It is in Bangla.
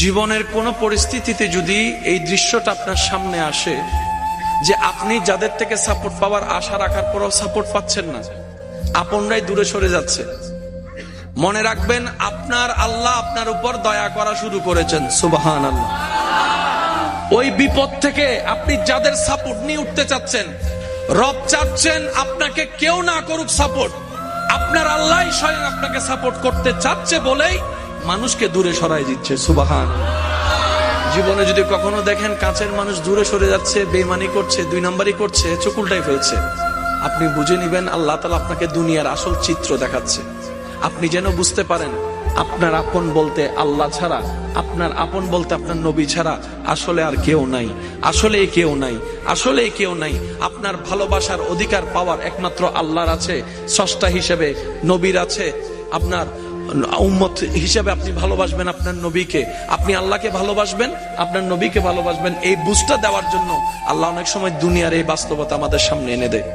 জীবনের কোন পরিস্থিতিতে যদি এই দৃশ্যটা আপনার সামনে আসে যে আপনি যাদের থেকে সাপোর্ট পাওয়ার আশা রাখার পরও সাপোর্ট পাচ্ছেন না, আপনরাই দূরে সরে যাচ্ছে, মনে রাখবেন আপনার আল্লাহ আপনার উপর দয়া করা শুরু করেছেন। সুবহানাল্লাহ। ওই বিপদ থেকে আপনি যাদের সাপোর্ট নিয়ে উঠতে চাচ্ছেন, রব চাচ্ছেন আপনাকে কেউ না করুক সাপোর্ট, আপনার আল্লাহ স্বয়ং আপনাকে সাপোর্ট করতে চাচ্ছে বলেই মানুষকে দূরে সরাই দিচ্ছে। সুবহানাল্লাহ। জীবনে যদি কখনো দেখেন কাছের মানুষ দূরে সরে যাচ্ছে, বেঈমানি করছে, দুই নাম্বারই করছে, চোখ উল্টাই ফেলছে, আপনি বুঝে নিবেন আল্লাহ তাআলা আপনাকে দুনিয়ার আসল চিত্র দেখাচ্ছে। আপনি যেন বুঝতে পারেন আপনার আপন বলতে আল্লাহ ছাড়া, আপনার আপন বলতে আপনার নবী ছাড়া আসলে আর কেউ নাই, আসলে কেউ নাই, আসলে কেউ নাই। আপনার ভালোবাসার অধিকার পাওয়ার একমাত্র আল্লাহর আছে, স্রষ্টা হিসেবে নবীর আছে। আপনার উম্মত হিসেবে আপনি ভালোবাসবেন আপনার নবীকে, আপনি আল্লাহকে ভালোবাসবেন, আপনার নবীকে ভালোবাসবেন। এই বুঝটা দেওয়ার জন্য আল্লাহ অনেক সময় দুনিয়ার এই বাস্তবতা আমাদের সামনে এনে দেয়।